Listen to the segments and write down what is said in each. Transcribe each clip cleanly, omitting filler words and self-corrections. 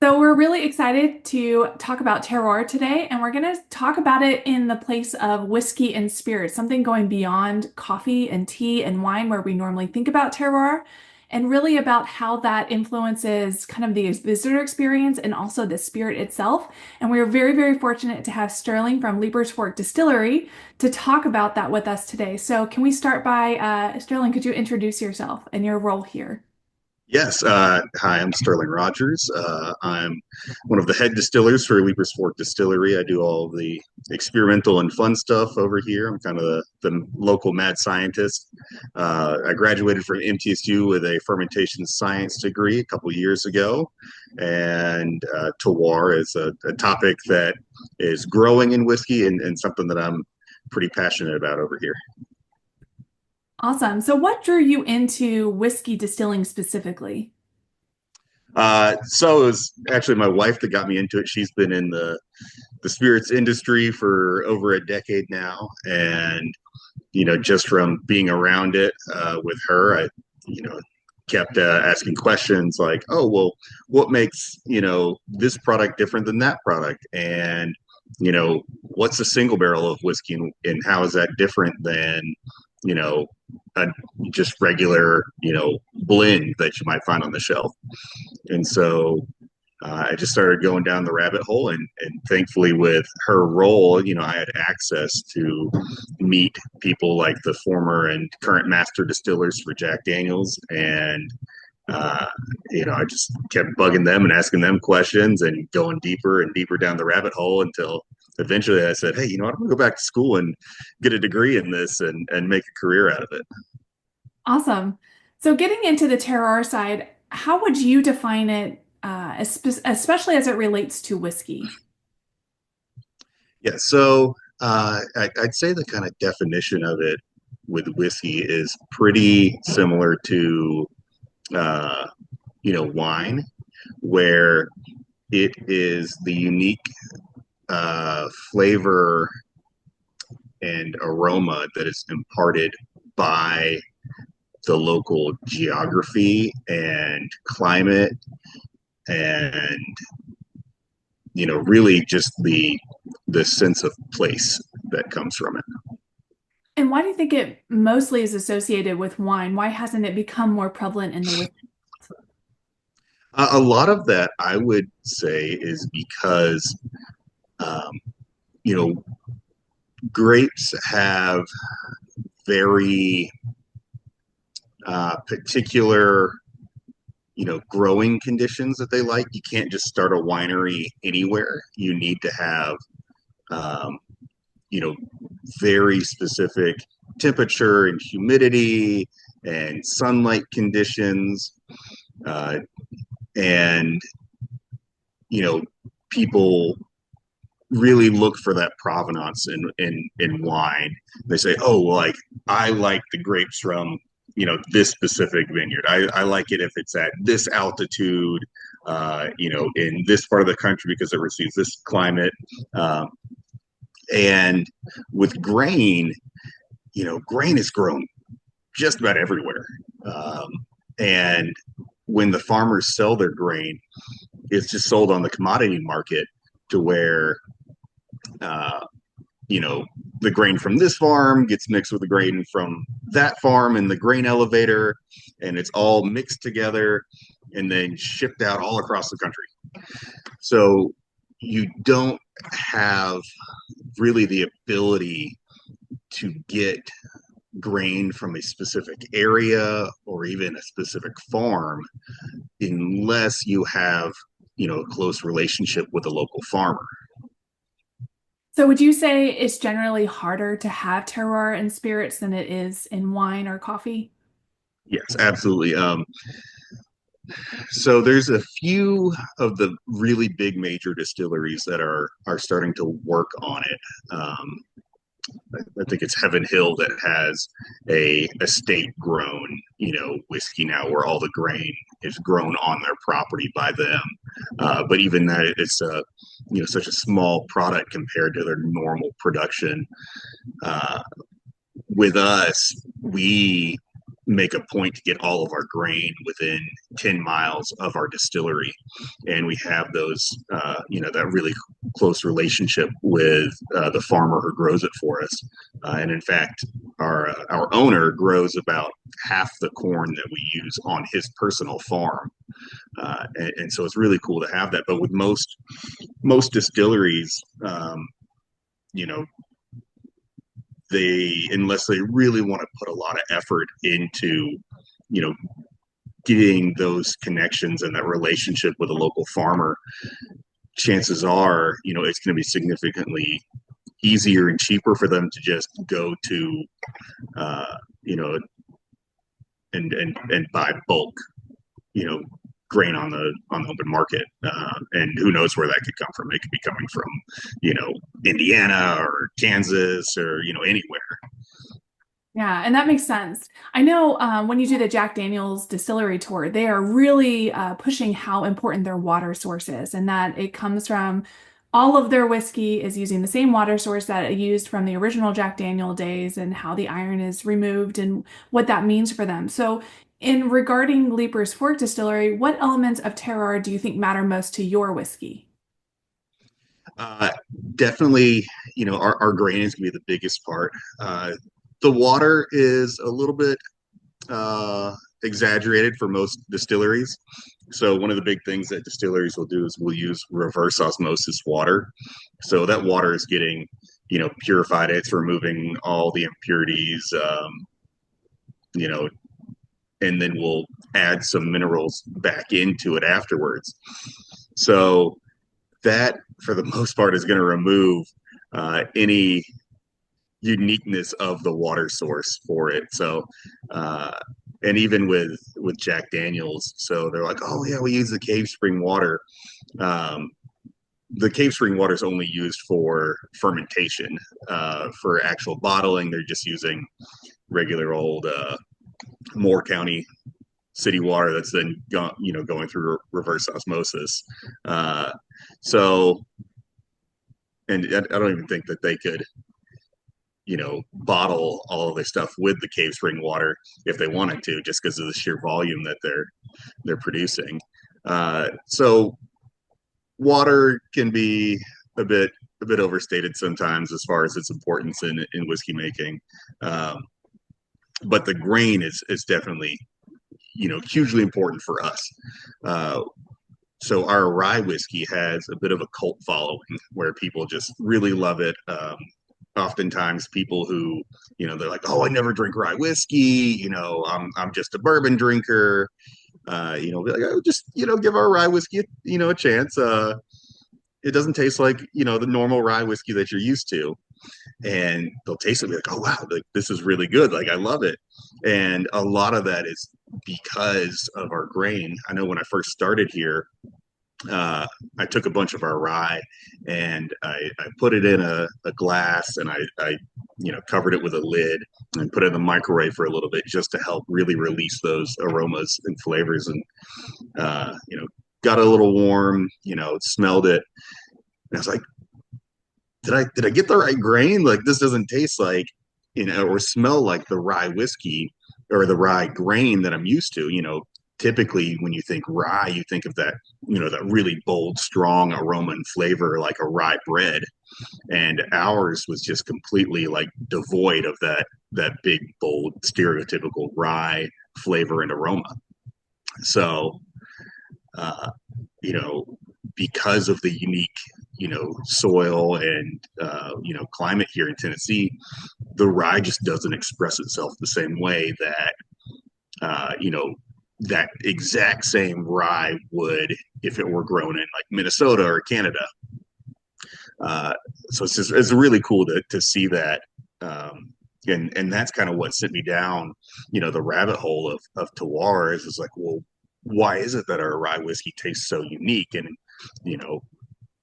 So we're really excited to talk about terroir today, and we're going to talk about it in the place of whiskey and spirits, something going beyond coffee and tea and wine where we normally think about terroir, and really about how that influences kind of the visitor experience and also the spirit itself. And we are very, very fortunate to have Sterling from Leiper's Fork Distillery to talk about that with us today. So can we start by, Sterling, could you introduce yourself and your role here? Yes. Hi, I'm Sterling Rogers. I'm one of the head distillers for Leiper's Fork Distillery. I do all the experimental and fun stuff over here. I'm kind of the local mad scientist. I graduated from MTSU with a fermentation science degree a couple years ago. And terroir is a topic that is growing in whiskey and something that I'm pretty passionate about over here. Awesome. So what drew you into whiskey distilling specifically? So it was actually my wife that got me into it. She's been in the spirits industry for over a decade now, and just from being around it with her, I you know kept asking questions like, "Oh, well, what makes this product different than that product?" And what's a single barrel of whiskey, and how is that different than you know a just regular blend that you might find on the shelf? And so I just started going down the rabbit hole, and thankfully, with her role, I had access to meet people like the former and current master distillers for Jack Daniels, and uh, I just kept bugging them and asking them questions and going deeper and deeper down the rabbit hole until eventually I said, "Hey, I'm gonna go back to school and get a degree in this and make a career out of it." Awesome. So getting into the terroir side, how would you define it, especially as it relates to whiskey? Yeah, so I'd say the kind of definition of it with whiskey is pretty similar to uh, wine, where it is the unique flavor and aroma that is imparted by the local geography and climate, and really just the sense of place that comes from it. And why do you think it mostly is associated with wine? Why hasn't it become more prevalent in the whiskey? A lot of that, I would say, is because um, you know grapes have very particular growing conditions that they like. You can't just start a winery anywhere. You need to have um, you know very specific temperature and humidity and sunlight conditions, uh, and you know people really look for that provenance in wine. They say, "Oh, well, like I like the grapes from this specific vineyard. I like it if it's at this altitude, in this part of the country because it receives this climate." Um, and with grain, grain is grown just about everywhere. Um, and when the farmers sell their grain, it's just sold on the commodity market to where uh, you know, the grain from this farm gets mixed with the grain from that farm in the grain elevator, and it's all mixed together and then shipped out all across the country. So you don't have really the ability to get grain from a specific area or even a specific farm unless you have, a close relationship with a local farmer. So would you say it's generally harder to have terroir in spirits than it is in wine or coffee? Yes, absolutely. So there's a few of the really big major distilleries that are starting to work on it. I think it's Heaven Hill that has a estate grown, whiskey now, where all the grain is grown on their property by them. But even that, it's such a small product compared to their normal production. Uh, with us, we make a point to get all of our grain within 10 miles of our distillery. And we have those, that really close relationship with the farmer who grows it for us. And in fact, our owner grows about half the corn that we use on his personal farm. And so it's really cool to have that. But with most distilleries, you know, they unless they really want to put a lot of effort into, you know, getting those connections and that relationship with a local farmer, chances are, it's going to be significantly easier and cheaper for them to just go to, uh, you know, and buy bulk, you know, grain on the open market, and who knows where that could come from. It could be coming from, Indiana or Kansas or anywhere. Yeah, and that makes sense. I know when you do the Jack Daniel's distillery tour, they are really pushing how important their water source is, and that it comes from all of their whiskey is using the same water source that it used from the original Jack Daniel days, and how the iron is removed and what that means for them. So, in regarding Leiper's Fork Distillery, what elements of terroir do you think matter most to your whiskey? Uh, Definitely, our grain is going to be the biggest part. The water is a little bit exaggerated for most distilleries. So one of the big things that distilleries will do is we'll use reverse osmosis water. So that water is getting, purified. It's removing all the impurities, you know, and then we'll add some minerals back into it afterwards. So that, for the most part, is going to remove any uniqueness of the water source for it. So, and even with Jack Daniels, so they're like, oh yeah, we use the cave spring water. Um, the cave spring water is only used for fermentation. For actual bottling, they're just using regular old Moore County city water that's then going through reverse osmosis. Uh, so, and I don't even think that they could bottle all of their stuff with the cave spring water if they wanted to, just because of the sheer volume that they're producing. So water can be a bit overstated sometimes as far as its importance in whiskey making. Um, but the grain is definitely hugely important for us. Uh, so our rye whiskey has a bit of a cult following where people just really love it. Oftentimes people who they're like, oh, I never drink rye whiskey, I'm just a bourbon drinker, be like, oh, just give our rye whiskey a chance. It doesn't taste like the normal rye whiskey that you're used to, and they'll taste it and be like, oh wow, like this is really good, like I love it. And a lot of that is because of our grain. I know when I first started here, uh, I took a bunch of our rye and I put it in a glass, and I covered it with a lid and put it in the microwave for a little bit just to help really release those aromas and flavors. And got it a little warm, smelled it, and I was like, did I get the right grain? Like this doesn't taste like or smell like the rye whiskey or the rye grain that I'm used to. Typically when you think rye, you think of that, that really bold, strong aroma and flavor like a rye bread. And ours was just completely like devoid of that big, bold, stereotypical rye flavor and aroma. So, uh, you know, because of the unique, soil and climate here in Tennessee, the rye just doesn't express itself the same way that that exact same rye would if it were grown in like Minnesota or Canada. So it's really cool to see that. And that's kind of what sent me down, the rabbit hole of terroir is like, well, why is it that our rye whiskey tastes so unique? And, you know,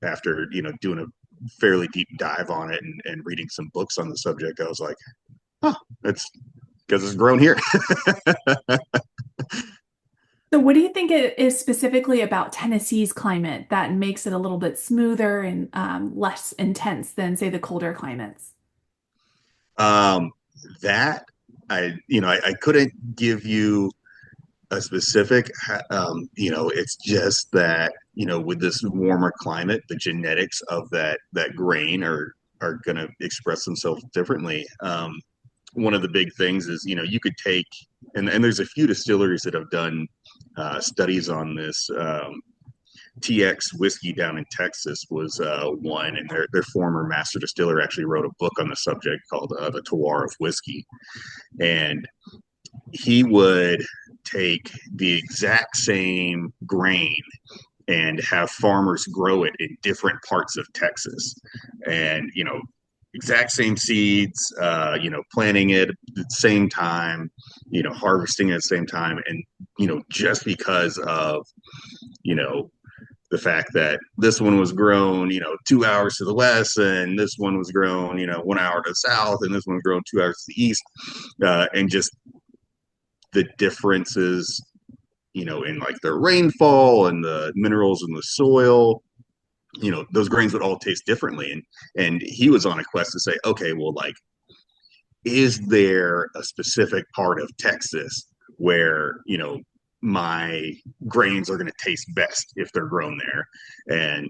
after, doing a fairly deep dive on it and reading some books on the subject, I was like, oh, it's because it's grown here. So, what do you think it is specifically about Tennessee's climate that makes it a little bit smoother and less intense than, say, the colder climates? um, that I couldn't give you a specific, it's just that, with this warmer climate, the genetics of that grain are going to express themselves differently. One of the big things is, you could take, and there's a few distilleries that have done studies on this. TX whiskey down in Texas was one, and their former master distiller actually wrote a book on the subject called The Terroir of Whiskey. And he would take the exact same grain and have farmers grow it in different parts of Texas. And, exact same seeds, planting it at the same time, harvesting at the same time. And, just because of, you know, the fact that this one was grown, 2 hours to the west, and this one was grown, 1 hour to the south, and this one was grown 2 hours to the east, and just the differences, in like the rainfall and the minerals in the soil, those grains would all taste differently. And he was on a quest to say, okay, well, like, is there a specific part of Texas where, my grains are going to taste best if they're grown there? And,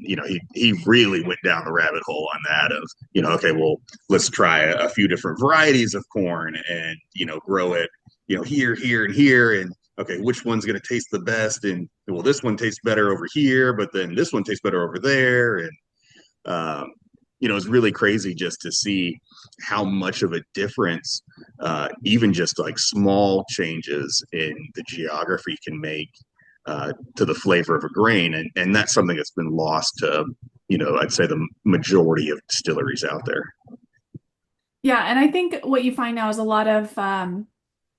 he really went down the rabbit hole on that of, okay, well, let's try a few different varieties of corn and, grow it, here, here, and here. And, okay, which one's going to taste the best? And, well, this one tastes better over here, but then this one tastes better over there. And, um, it's really crazy just to see how much of a difference, even just like small changes in the geography can make to the flavor of a grain. And that's something that's been lost to, I'd say the majority of distilleries out there. Yeah, and I think what you find now is a lot of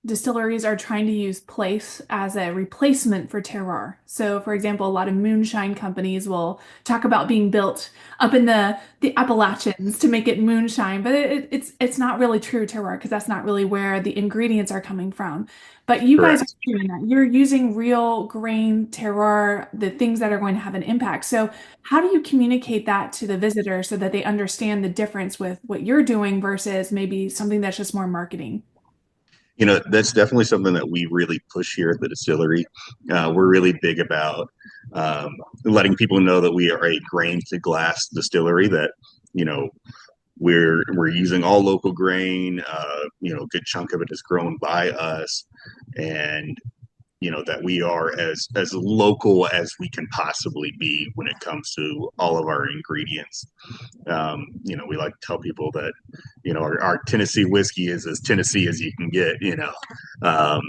distilleries are trying to use place as a replacement for terroir. So, for example, a lot of moonshine companies will talk about being built up in the Appalachians to make it moonshine, but it's not really true terroir because that's not really where the ingredients are coming from. But you guys are Correct. doing that. You're using real grain terroir, the things that are going to have an impact. So, how do you communicate that to the visitor so that they understand the difference with what you're doing versus maybe something that's just more marketing? That's definitely something that we really push here at the distillery. We're really big about letting people know that we are a grain to glass distillery, that, you know, we're using all local grain. A good chunk of it is grown by us, and that we are as local as we can possibly be when it comes to all of our ingredients. We like to tell people that, our Tennessee whiskey is as Tennessee as you can get, um,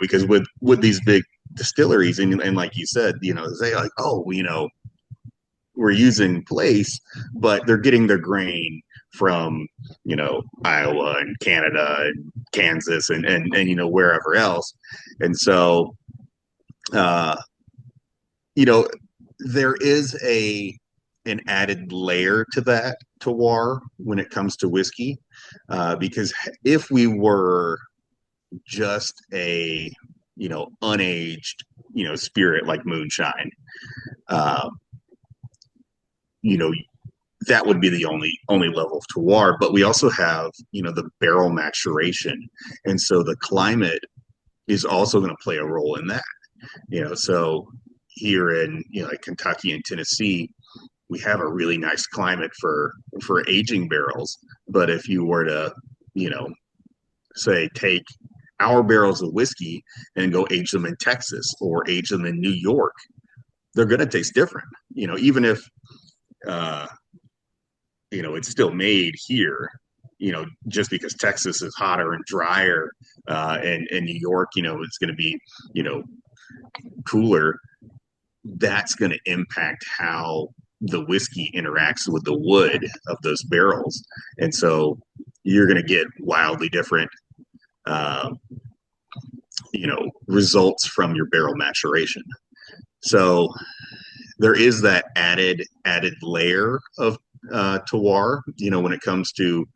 because with these big distilleries, and like you said, they like, oh, we're using place, but they're getting their grain from, Iowa and Canada and Kansas and wherever else. And so, uh, you know, there is an added layer to that terroir when it comes to whiskey, because if we were just a unaged spirit like moonshine, uh, you know that would be the only level of terroir. But we also have the barrel maturation, and so the climate is also going to play a role in that. So here in like Kentucky and Tennessee, we have a really nice climate for aging barrels. But if you were to, you know, say take our barrels of whiskey and go age them in Texas or age them in New York, they're going to taste different. Even if uh, it's still made here. Just because Texas is hotter and drier, and New York, it's going to be, you know, cooler. That's going to impact how the whiskey interacts with the wood of those barrels. And so you're going to get wildly different, uh, results from your barrel maturation. So there is that added layer of terroir, when it comes to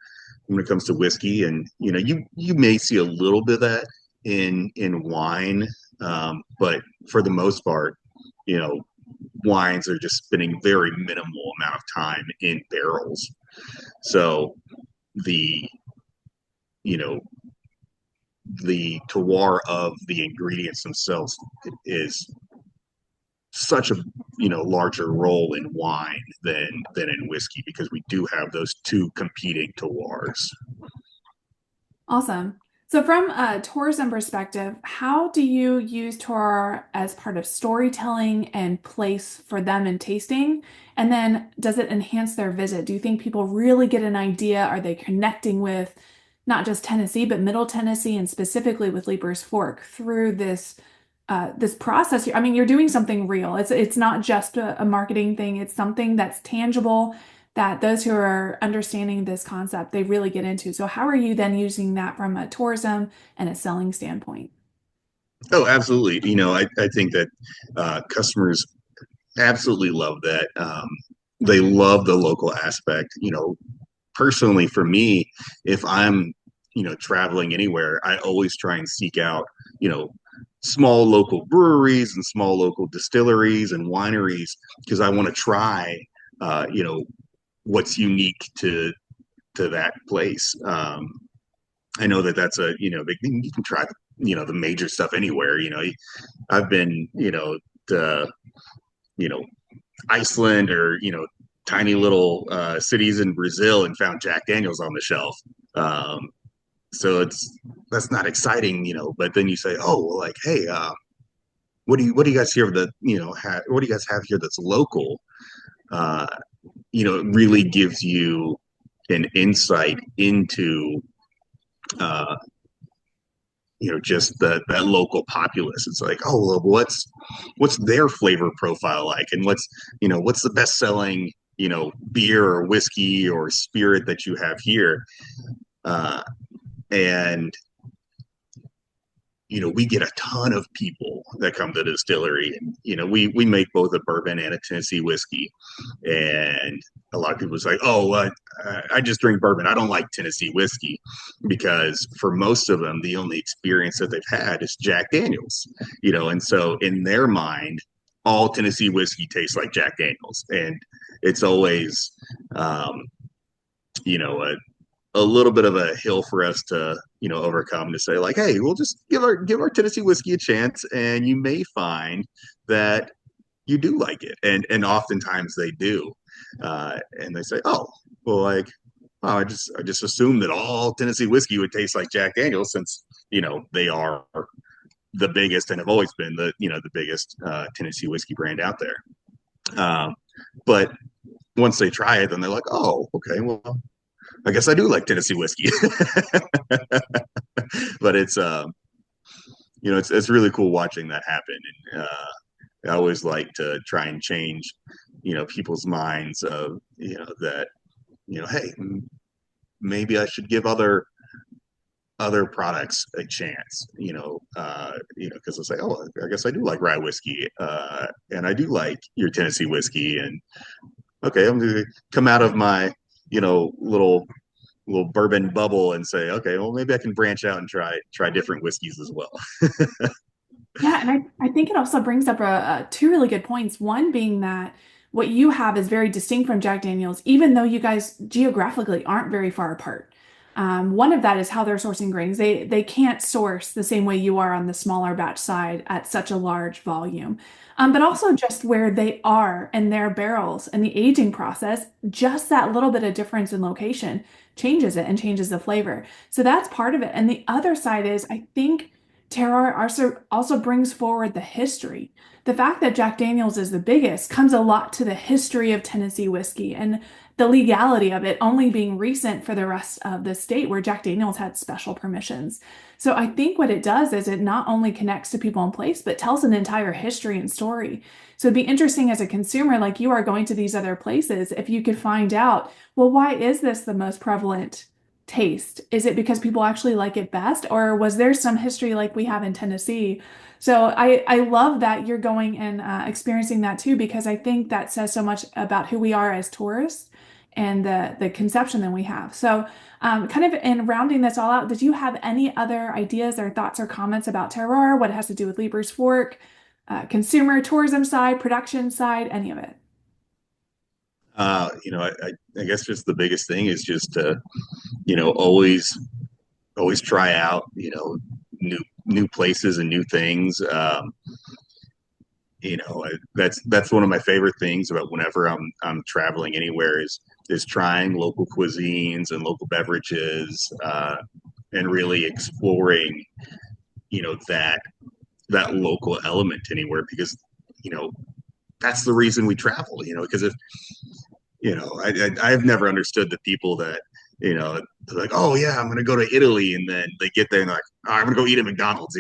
whiskey. And you may see a little bit of that in wine, but for the most part, you know wines are just spending very minimal amount of time in barrels. So the you know the terroir of the ingredients themselves is such a larger role in wine than in whiskey because we do have those two competing terroirs. Awesome. So, from a tourism perspective, how do you use tour as part of storytelling and place for them in tasting? And then, does it enhance their visit? Do you think people really get an idea? Are they connecting with not just Tennessee, but Middle Tennessee, and specifically with Leiper's Fork through this process? I mean, you're doing something real. It's not just a marketing thing. It's something that's tangible that those who are understanding this concept, they really get into. So how are you then using that from a tourism and a selling standpoint? Oh, absolutely. I think that customers absolutely love that. They love the local aspect. Personally, for me, if I'm, traveling anywhere, I always try and seek out, you know, small local breweries and small local distilleries and wineries because I want to try, what's unique to that place. I know that that's you can try, the major stuff anywhere. I've been, to, you know, Iceland or tiny little cities in Brazil and found Jack Daniels on the shelf. Um, so that's not exciting, But then you say, oh, well, like, hey, what do you guys here that what do you guys have here that's local? Uh, it really gives you an insight into uh, just that local populace. It's like, oh, well, what's their flavor profile like, and what's the best selling beer or whiskey or spirit that you have here, uh, and we get a ton of people that come to the distillery, and we make both a bourbon and a Tennessee whiskey, and a lot of people say, "Oh, I just drink bourbon. I don't like Tennessee whiskey," because for most of them, the only experience that they've had is Jack Daniels, and so in their mind, all Tennessee whiskey tastes like Jack Daniels, and it's always, um, a little bit of a hill for us to overcome to say like, hey, we'll just give our Tennessee whiskey a chance, and you may find that you do like it, and oftentimes they do, and they say, oh, well, like, oh, I just assumed that all Tennessee whiskey would taste like Jack Daniels since they are the biggest and have always been the biggest Tennessee whiskey brand out there. But once they try it, then they're like, oh, okay, well, I guess I do like Tennessee whiskey. But it's really cool watching that happen. And I always like to try and change people's minds of that hey, maybe I should give other products a chance, because they'll say, oh, I guess I do like rye whiskey, and I do like your Tennessee whiskey, and okay, I'm gonna come out of my little bourbon bubble and say, okay, well, maybe I can branch out and try different whiskeys as well. Yeah, and I think it also brings up two really good points. One being that what you have is very distinct from Jack Daniels, even though you guys geographically aren't very far apart. One of that is how they're sourcing grains. They can't source the same way you are on the smaller batch side at such a large volume. But also just where they are and their barrels and the aging process, just that little bit of difference in location changes it and changes the flavor. So that's part of it. And the other side is, I think terroir also brings forward the history. The fact that Jack Daniels is the biggest comes a lot to the history of Tennessee whiskey and the legality of it only being recent for the rest of the state where Jack Daniels had special permissions. So I think what it does is it not only connects to people in place, but tells an entire history and story. So it'd be interesting as a consumer, like you are going to these other places, if you could find out, well, why is this the most prevalent taste? Is it because people actually like it best, or was there some history like we have in Tennessee? So I love that you're going and experiencing that too, because I think that says so much about who we are as tourists and the conception that we have. So kind of in rounding this all out, did you have any other ideas or thoughts or comments about terroir, what it has to do with Leiper's Fork, consumer tourism side, production side, any of it? I guess just the biggest thing is just to always always try out, new places and new things. That's one of my favorite things about whenever I'm traveling anywhere is trying local cuisines and local beverages, and really exploring, that local element anywhere, because you know that's the reason we travel. Because if I've never understood the people that they're like, oh yeah, I'm gonna go to Italy, and then they get there and they're like, oh, I'm gonna go eat at McDonald's.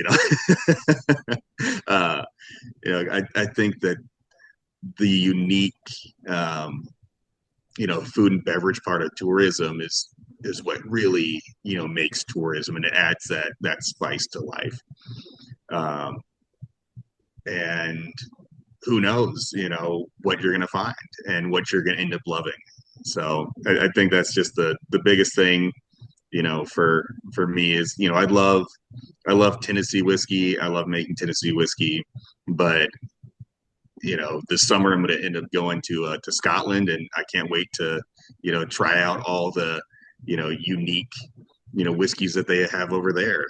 uh, I think that the unique, um, food and beverage part of tourism is what really makes tourism, and it adds that spice to life. Um, and who knows, what you're going to find and what you're going to end up loving. So I think that's just the biggest thing, for me is, I love Tennessee whiskey. I love making Tennessee whiskey, but this summer I'm going to end up going to Scotland, and I can't wait to try out all the unique whiskeys that they have over there.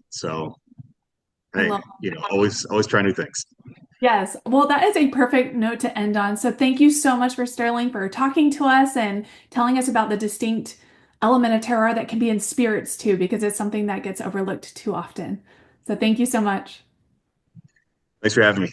So I hey, love. always try new things. Yes. Well, that is a perfect note to end on. So thank you so much for Sterling for talking to us and telling us about the distinct element of terroir that can be in spirits too, because it's something that gets overlooked too often. So thank you so much. Thanks for having me.